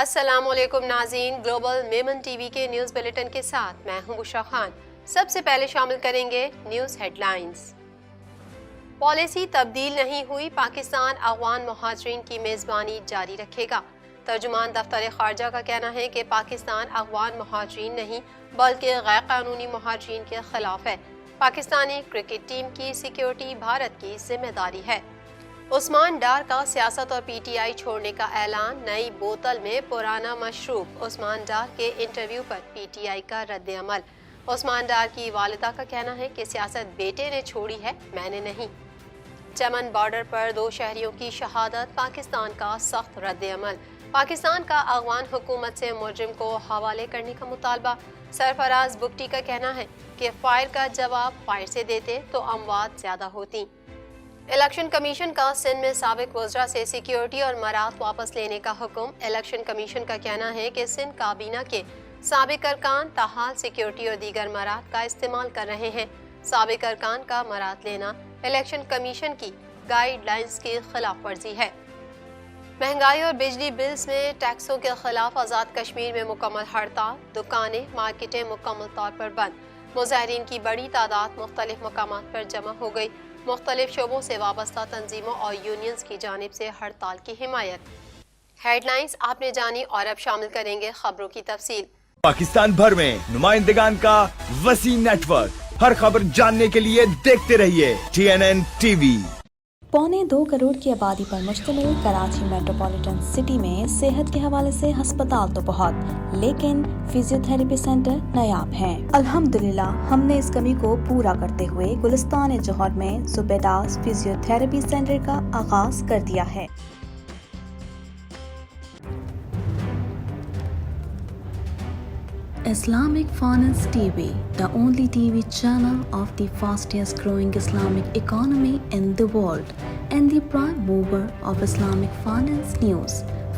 السلام علیکم ناظرین، گلوبل میمن ٹی وی کے نیوز بلیٹن کے ساتھ میں ہوں بشرا خان۔ سب سے پہلے شامل کریں گے نیوز ہیڈ لائنز۔ پالیسی تبدیل نہیں ہوئی، پاکستان افغان مہاجرین کی میزبانی جاری رکھے گا۔ ترجمان دفتر خارجہ کا کہنا ہے کہ پاکستان افغان مہاجرین نہیں بلکہ غیر قانونی مہاجرین کے خلاف ہے۔ پاکستانی کرکٹ ٹیم کی سیکیورٹی بھارت کی ذمہ داری ہے۔ عثمان ڈار کا سیاست اور پی ٹی آئی چھوڑنے کا اعلان، نئی بوتل میں پرانا مشروب۔ عثمان ڈار کے interview per P T I کا رد عمل۔ عثمان ڈار کی والدہ کا کہنا ہے کہ سیاست بیٹے نے چھوڑی ہے، میں نے نہیں۔ چمن بارڈر پر 2 شہریوں کی شہادت، پاکستان کا سخت رد عمل۔ پاکستان کا افغان حکومت سے مجرم کو حوالے کرنے کا مطالبہ۔ سرفراز بگٹی کا کہنا ہے کہ فائر کا جواب فائر سے دیتے تو اموات زیادہ ہوتی۔ الیکشن کمیشن کا سندھ میں سابق وزراء سے سیکیورٹی اور مراد واپس لینے کا حکم۔ الیکشن کمیشن کا کہنا ہے کہ سندھ کابینہ کے سابق ارکان تاحال سیکیورٹی اور دیگر مراد کا استعمال کر رہے ہیں۔ سابق ارکان کا مراد لینا الیکشن کمیشن کی گائیڈ لائنز کی خلاف ورزی ہے۔ مہنگائی اور بجلی بلز میں ٹیکسوں کے خلاف آزاد کشمیر میں مکمل ہڑتال، دکانیں مارکیٹیں مکمل طور پر بند۔ مظاہرین کی بڑی تعداد مختلف مقامات پر جمع ہو گئی۔ مختلف شعبوں سے وابستہ تنظیموں اور یونینز کی جانب سے ہڑتال کی حمایت۔ ہیڈ لائنز آپ نے جانی اور اب شامل کریں گے خبروں کی تفصیل۔ پاکستان بھر میں نمائندگان کا وسیع نیٹ ورک، ہر خبر جاننے کے لیے دیکھتے رہیے TNN TV۔ 1.25 کروڑ کی آبادی پر مشتمل کراچی میٹروپولیٹن سٹی میں صحت کے حوالے سے ہسپتال تو بہت، لیکن فزیو تھراپی سینٹر نایاب ہیں۔ الحمدللہ ہم نے اس کمی کو پورا کرتے ہوئے گلستان جوہر میں زبیداس فزیو تھراپی سینٹر کا آغاز کر دیا ہے۔ Islamic Finance TV, the only TV channel of the fastest growing Islamic economy in the world and the prime mover of Islamic finance news.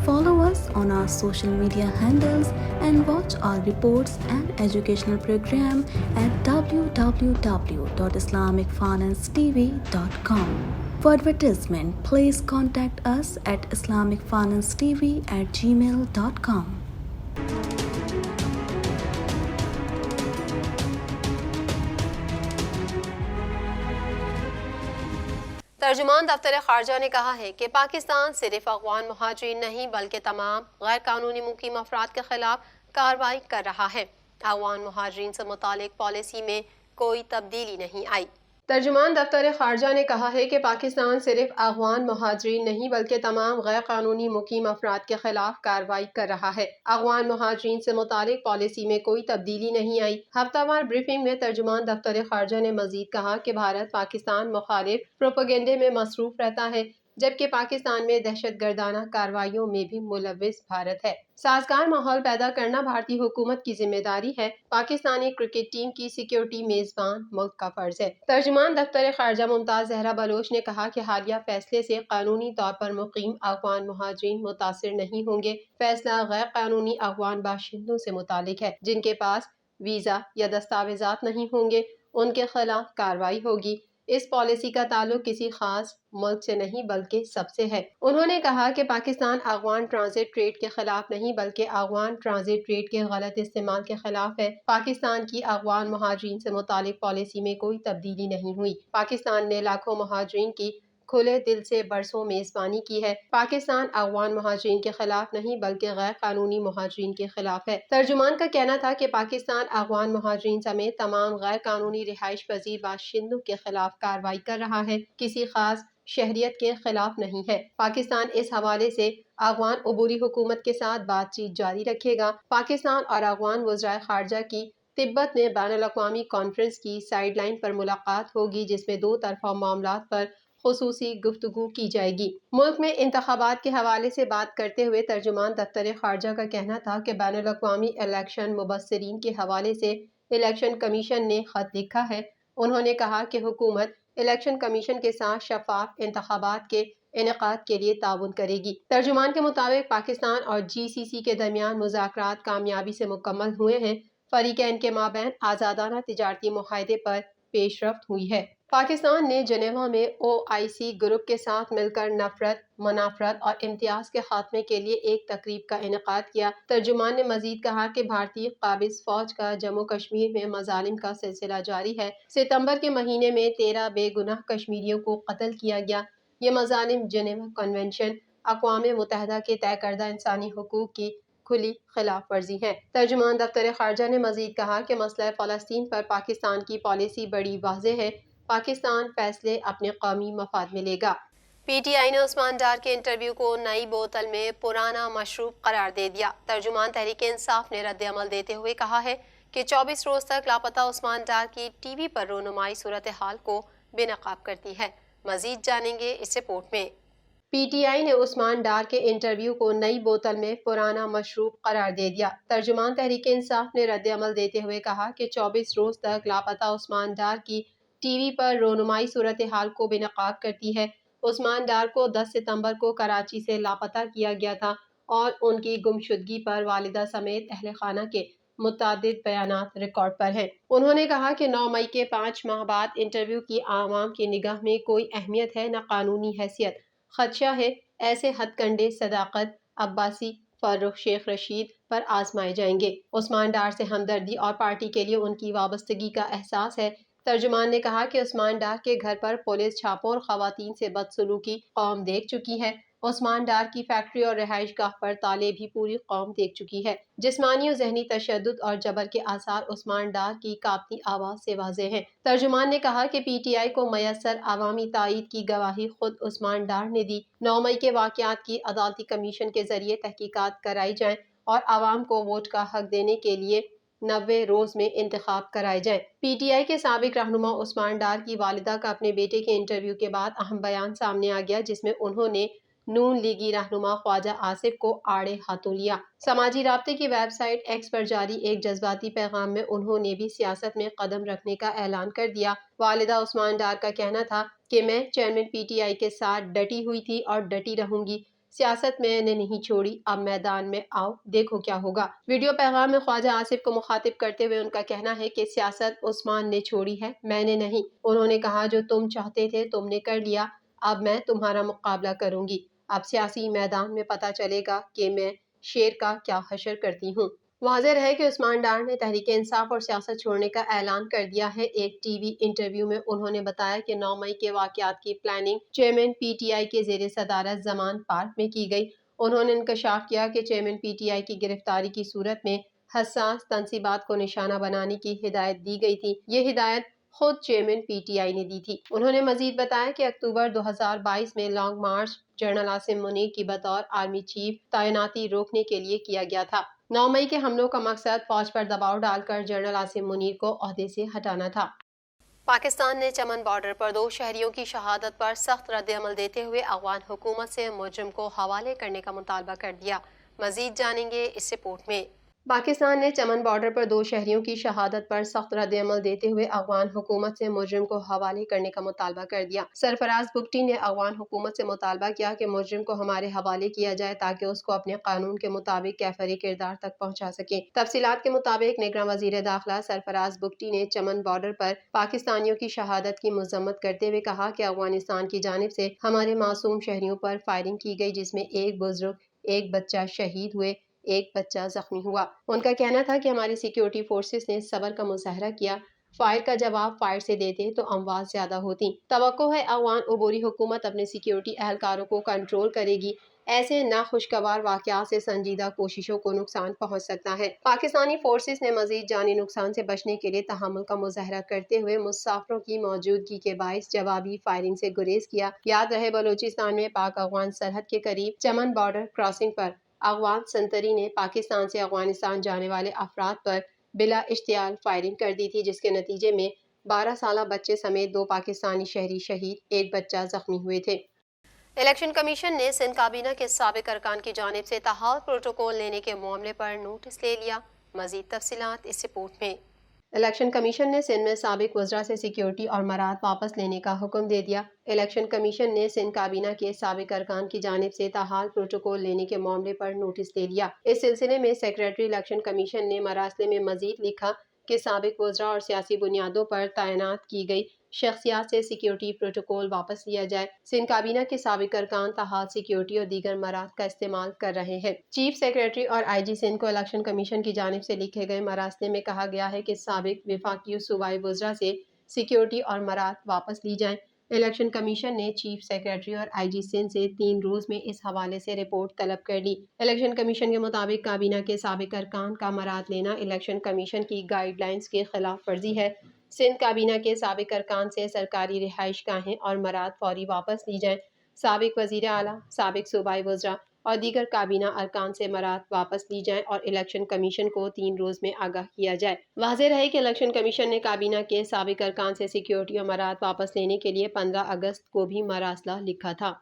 Follow us on our social media handles and watch our reports and educational program at www.islamicfinancetv.com. For advertisement, please contact us at islamicfinancetv@gmail.com. ترجمان دفتر خارجہ نے کہا ہے کہ پاکستان صرف افغان مہاجرین نہیں بلکہ تمام غیر قانونی مقیم افراد کے خلاف کارروائی کر رہا ہے۔ افغان مہاجرین سے متعلق پالیسی میں کوئی تبدیلی نہیں آئی۔ ترجمان دفتر خارجہ نے کہا ہے کہ پاکستان صرف افغان مہاجرین نہیں بلکہ تمام غیر قانونی مقیم افراد کے خلاف کارروائی کر رہا ہے۔ افغان مہاجرین سے متعلق پالیسی میں کوئی تبدیلی نہیں آئی۔ ہفتہ وار بریفنگ میں ترجمان دفتر خارجہ نے مزید کہا کہ بھارت پاکستان مخالف پروپیگنڈے میں مصروف رہتا ہے، جبکہ پاکستان میں دہشت گردانہ کارروائیوں میں بھی ملوث بھارت ہے۔ سازگار ماحول پیدا کرنا بھارتی حکومت کی ذمہ داری ہے۔ پاکستانی کرکٹ ٹیم کی سیکیورٹی میزبان ملک کا فرض ہے۔ ترجمان دفتر خارجہ ممتاز زہرا بلوچ نے کہا کہ حالیہ فیصلے سے قانونی طور پر مقیم افغان مہاجرین متاثر نہیں ہوں گے۔ فیصلہ غیر قانونی افغان باشندوں سے متعلق ہے، جن کے پاس ویزا یا دستاویزات نہیں ہوں گے، ان کے خلاف کارروائی ہوگی۔ اس پالیسی کا تعلق کسی خاص ملک سے نہیں بلکہ سب سے ہے۔ انہوں نے کہا کہ پاکستان افغان ٹرانزٹ ٹریڈ کے خلاف نہیں بلکہ افغان ٹرانزٹ ٹریڈ کے غلط استعمال کے خلاف ہے۔ پاکستان کی افغان مہاجرین سے متعلق پالیسی میں کوئی تبدیلی نہیں ہوئی۔ پاکستان نے لاکھوں مہاجرین کی کھلے دل سے برسوں میزبانی کی ہے۔ پاکستان افغان مہاجرین کے خلاف نہیں بلکہ غیر قانونی مہاجرین کے خلاف ہے۔ ترجمان کا کہنا تھا کہ پاکستان افغان مہاجرین سمیت تمام غیر قانونی رہائش پذیر باشندوں کے خلاف کارروائی کر رہا ہے، کسی خاص شہریت کے خلاف نہیں ہے۔ پاکستان اس حوالے سے افغان عبوری حکومت کے ساتھ بات چیت جاری رکھے گا۔ پاکستان اور افغان وزرائے خارجہ کی تبت میں بین الاقوامی کانفرنس کی سائیڈ لائن پر ملاقات ہوگی، جس میں 2 طرفہ معاملات پر خصوصی گفتگو کی جائے گی۔ ملک میں انتخابات کے حوالے سے بات کرتے ہوئے ترجمان دفتر خارجہ کا کہنا تھا کہ بین الاقوامی الیکشن مبصرین کے حوالے سے الیکشن کمیشن نے خط لکھا ہے۔ انہوں نے کہا کہ حکومت الیکشن کمیشن کے ساتھ شفاف انتخابات کے انعقاد کے لیے تعاون کرے گی۔ ترجمان کے مطابق پاکستان اور GCC کے درمیان مذاکرات کامیابی سے مکمل ہوئے ہیں۔ فریقین کے مابین آزادانہ تجارتی معاہدے پر پیش رفت ہوئی ہے۔ پاکستان نے جنیوا میں OIC گروپ کے ساتھ مل کر نفرت، منافرت اور امتیاز کے خاتمے کے لیے ایک تقریب کا انعقاد کیا۔ ترجمان نے مزید کہا کہ بھارتی قابض فوج کا جموں کشمیر میں مظالم کا سلسلہ جاری ہے۔ ستمبر کے مہینے میں 13 بے گناہ کشمیریوں کو قتل کیا گیا۔ یہ مظالم جنیوا کنونشن، اقوام متحدہ کے طے کردہ انسانی حقوق کی کھلی خلاف ورزی ہے۔ ترجمان دفتر خارجہ نے مزید کہا کہ مسئلہ فلسطین پر پاکستان کی پالیسی بڑی واضح ہے، پاکستان فیصلے اپنے قومی مفاد میں لے گا۔ PTI نے عثمان ڈار کے انٹرویو کو نئی بوتل میں پرانا مشروب قرار دے دیا۔ ترجمان تحریک انصاف نے رد عمل دیتے ہوئے کہا ہے کہ 24 روز تک لاپتہ عثمان ڈار کی ٹی وی پر رونمائی صورتحال کو بے نقاب کرتی ہے۔ مزید جانیں گے اس رپورٹ میں۔ PTI نے عثمان ڈار کے انٹرویو کو نئی بوتل میں پرانا مشروب قرار دے دیا۔ ترجمان تحریک انصاف نے رد عمل دیتے ہوئے کہا کہ 24 روز تک لاپتہ عثمان ڈار کی ٹی وی پر رونمائی صورتحال کو بے نقاب کرتی ہے۔ عثمان ڈار کو 10 ستمبر کو کراچی سے لاپتہ کیا گیا تھا اور ان کی گمشدگی پر والدہ سمیت اہل خانہ کے متعدد بیانات ریکارڈ پر ہیں۔ انہوں نے کہا کہ 9 مئی کے 5 ماہ بعد انٹرویو کی عوام کی نگاہ میں کوئی اہمیت ہے نہ قانونی حیثیت۔ خدشہ ہے ایسے ہتھ کنڈے صداقت عباسی فرخ شیخ رشید پر آزمائے جائیں گے۔ عثمان ڈار سے ہمدردی اور پارٹی کے لیے ان کی وابستگی کا احساس ہے۔ ترجمان نے کہا کہ عثمان ڈار کے گھر پر پولیس چھاپوں اور خواتین سے بدسلوکی قوم دیکھ چکی ہے۔ عثمان ڈار کی فیکٹری اور رہائش گاہ پر تالے بھی پوری قوم دیکھ چکی ہے۔ جسمانی و ذہنی تشدد اور جبر کے آثار عثمان ڈار کی کانپتی آواز سے واضح ہیں۔ ترجمان نے کہا کہ PTI کو میسر عوامی تائید کی گواہی خود عثمان ڈار نے دی۔ 9 مئی کے واقعات کی عدالتی کمیشن کے ذریعے تحقیقات کرائی جائیں اور عوام کو ووٹ کا حق دینے کے لیے 90 روز میں انتخاب کرائے جائیں۔ PTI کے سابق رہنما عثمان ڈار کی والدہ کا اپنے بیٹے کے انٹرویو کے بعد اہم بیان سامنے آ گیا، جس میں انہوں نے نون لیگی رہنما خواجہ آصف کو آڑے ہاتھوں لیا۔ سماجی رابطے کی ویب سائٹ ایکس پر جاری ایک جذباتی پیغام میں انہوں نے بھی سیاست میں قدم رکھنے کا اعلان کر دیا۔ والدہ عثمان ڈار کا کہنا تھا کہ میں چیئرمین PTI کے ساتھ ڈٹی ہوئی تھی اور ڈٹی رہوں گی۔ سیاست میں نے نہیں چھوڑی، اب میدان میں آؤ دیکھو کیا ہوگا۔ ویڈیو پیغام میں خواجہ آصف کو مخاطب کرتے ہوئے ان کا کہنا ہے کہ سیاست عثمان نے چھوڑی ہے، میں نے نہیں۔ انہوں نے کہا جو تم چاہتے تھے تم نے کر لیا، اب میں تمہارا مقابلہ کروں گی۔ اب سیاسی میدان میں پتہ چلے گا کہ میں شیر کا کیا حشر کرتی ہوں۔ واضح رہے کہ عثمان ڈار نے تحریک انصاف اور سیاست چھوڑنے کا اعلان کر دیا ہے۔ ایک ٹی وی انٹرویو میں انہوں نے بتایا کہ 9 مئی کے واقعات کی پلاننگ چیئرمین PTI کے زیر صدارت زمان پارک میں کی گئی۔ انہوں نے انکشاف کیا کہ چیئرمین PTI کی گرفتاری کی صورت میں حساس تنصیبات کو نشانہ بنانے کی ہدایت دی گئی تھی۔ یہ ہدایت خود چیئرمین PTI نے دی تھی۔ انہوں نے مزید بتایا کہ اکتوبر 2022 میں long march general Asim Munir کی بطور آرمی چیف تعیناتی روکنے کے لیے کیا گیا تھا۔ 9 مئی کے حملوں کا مقصد فوج پر دباؤ ڈال کر جنرل عاصم منیر کو عہدے سے ہٹانا تھا۔ پاکستان نے چمن بارڈر پر 2 شہریوں کی شہادت پر سخت رد عمل دیتے ہوئے افغان حکومت سے مجرم کو حوالے کرنے کا مطالبہ کر دیا۔ مزید جانیں گے اس رپورٹ میں۔ پاکستان نے چمن بارڈر پر 2 شہریوں کی شہادت پر سخت رد عمل دیتے ہوئے افغان حکومت سے مجرم کو حوالے کرنے کا مطالبہ کر دیا۔ سرفراز بگٹی نے افغان حکومت سے مطالبہ کیا کہ مجرم کو ہمارے حوالے کیا جائے تاکہ اس کو اپنے قانون کے مطابق کیفر کردار تک پہنچا سکیں۔ تفصیلات کے مطابق نگراں وزیر داخلہ سرفراز بگٹی نے چمن بارڈر پر پاکستانیوں کی شہادت کی مذمت کرتے ہوئے کہا کہ افغانستان کی جانب سے ہمارے معصوم شہریوں پر فائرنگ کی گئی، جس میں ایک بزرگ، ایک بچہ شہید ہوئے، ایک بچہ زخمی ہوا۔ ان کا کہنا تھا کہ ہماری سیکیورٹی فورسز نے صبر کا مظاہرہ کیا، فائر کا جواب فائر سے دیتے تو اموات زیادہ ہوتی۔ توقع ہے افغان عبوری حکومت اپنے سیکیورٹی اہلکاروں کو کنٹرول کرے گی۔ ایسے ناخوشگوار واقعات سے سنجیدہ کوششوں کو نقصان پہنچ سکتا ہے۔ پاکستانی فورسز نے مزید جانی نقصان سے بچنے کے لیے تحمل کا مظاہرہ کرتے ہوئے مسافروں کی موجودگی کے باعث جوابی فائرنگ سے گریز کیا۔ یاد رہے بلوچستان میں پاک افغان سرحد کے قریب چمن بارڈر کراسنگ پر افغان سنتری نے پاکستان سے افغانستان جانے والے افراد پر بلا اشتعال فائرنگ کر دی تھی، جس کے نتیجے میں 12 سالہ بچے سمیت 2 پاکستانی شہری شہید، ایک بچہ زخمی ہوئے تھے۔ الیکشن کمیشن نے سندھ کابینہ کے سابق ارکان کی جانب سے تحال پروٹوکول لینے کے معاملے پر نوٹس لے لیا۔ مزید تفصیلات اس رپورٹ میں۔ الیکشن کمیشن نے سندھ میں سابق وزراء سے سیکیورٹی اور مراعات واپس لینے کا حکم دے دیا۔ الیکشن کمیشن نے سندھ کابینہ کے سابق ارکان کی جانب سے تحال پروٹوکول لینے کے معاملے پر نوٹس لے لیا۔ اس سلسلے میں سیکریٹری الیکشن کمیشن نے مراسلے میں مزید لکھا کہ سابق وزراء اور سیاسی بنیادوں پر تعینات کی گئی شخصیات سے سیکیورٹی پروٹوکول واپس لیا جائے۔ سندھ کابینہ کے سابق ارکان تاحال سیکیورٹی اور دیگر مراد کا استعمال کر رہے ہیں۔ چیف سیکریٹری اور آئی جی سندھ کو الیکشن کمیشن کی جانب سے لکھے گئے مراسلے میں کہا گیا ہے کہ سابق وفاقی صوبائی وزراء سے سیکیورٹی اور مراد واپس لی جائیں۔ الیکشن کمیشن نے چیف سیکریٹری اور آئی جی سندھ سے 3 روز میں اس حوالے سے رپورٹ طلب کر لی۔ الیکشن کمیشن کے مطابق کابینہ کے سابق ارکان کا مراد لینا الیکشن کمیشن کی گائیڈ لائنز کی خلاف ورزی ہے۔ سندھ کابینہ کے سابق ارکان سے سرکاری رہائش گاہیں اور مراد فوری واپس لی جائیں۔ سابق وزیر اعلیٰ، سابق صوبائی وزراء اور دیگر کابینہ ارکان سے مراد واپس لی جائیں اور الیکشن کمیشن کو 3 روز میں آگاہ کیا جائے۔ واضح رہے کہ الیکشن کمیشن نے کابینہ کے سابق ارکان سے سیکیورٹی اور مراد واپس لینے کے لیے 15 اگست کو بھی مراسلہ لکھا تھا۔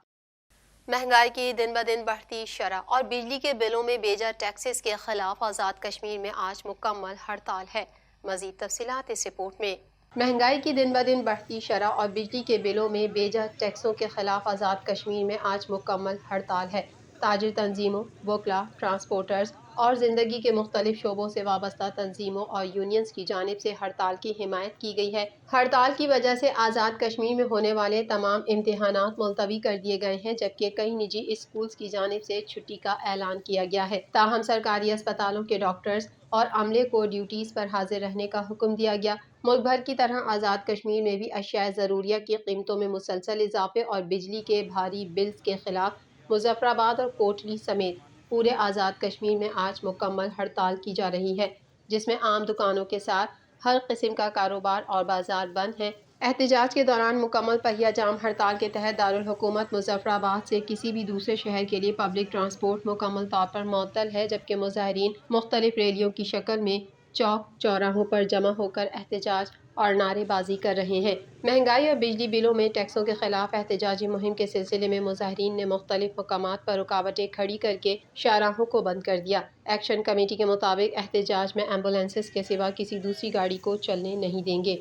مہنگائی کی دن بدن بڑھتی شرح اور بجلی کے بلوں میں بیجا ٹیکسز کے خلاف آزاد کشمیر میں آج مکمل ہڑتال ہے۔ مزید تفصیلات اس رپورٹ میں۔ مہنگائی کی دن بدن بڑھتی شرح اور بجلی کے بلوں میں بیجا ٹیکسوں کے خلاف آزاد کشمیر میں آج مکمل ہڑتال ہے۔ تاجر تنظیموں، وکلاء، ٹرانسپورٹرز اور زندگی کے مختلف شعبوں سے وابستہ تنظیموں اور یونینز کی جانب سے ہڑتال کی حمایت کی گئی ہے۔ ہڑتال کی وجہ سے آزاد کشمیر میں ہونے والے تمام امتحانات ملتوی کر دیے گئے ہیں، جبکہ کئی نجی اسکولز کی جانب سے چھٹی کا اعلان کیا گیا ہے۔ تاہم سرکاری اسپتالوں کے ڈاکٹرز اور عملے کو ڈیوٹیز پر حاضر رہنے کا حکم دیا گیا۔ ملک بھر کی طرح آزاد کشمیر میں بھی اشیاء ضروریہ کی قیمتوں میں مسلسل اضافے اور بجلی کے بھاری بلز کے خلاف مظفر آباد اور کوٹلی سمیت پورے آزاد کشمیر میں آج مکمل ہڑتال کی جا رہی ہے، جس میں عام دکانوں کے ساتھ ہر قسم کا کاروبار اور بازار بند ہیں۔ احتجاج کے دوران مکمل پہیہ جام ہڑتال کے تحت دارالحکومت مظفر آباد سے کسی بھی دوسرے شہر کے لیے پبلک ٹرانسپورٹ مکمل طور پر معطل ہے، جبکہ مظاہرین مختلف ریلیوں کی شکل میں چوک چوراہوں پر جمع ہو کر احتجاج اور نعرے بازی کر رہے ہیں۔ مہنگائی اور بجلی بلوں میں ٹیکسوں کے خلاف احتجاجی مہم کے سلسلے میں مظاہرین نے مختلف مقامات پر رکاوٹیں کھڑی کر کے شاہراہوں کو بند کر دیا۔ ایکشن کمیٹی کے مطابق احتجاج میں ایمبولینسز کے سوا کسی دوسری گاڑی کو چلنے نہیں دیں گے۔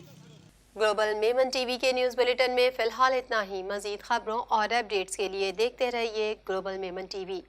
گلوبل میمن ٹی وی کے نیوز بلیٹن میں فی الحال اتنا ہی۔ مزید خبروں اور اپڈیٹس کے لیے دیکھتے رہیے گلوبل میمن ٹی وی۔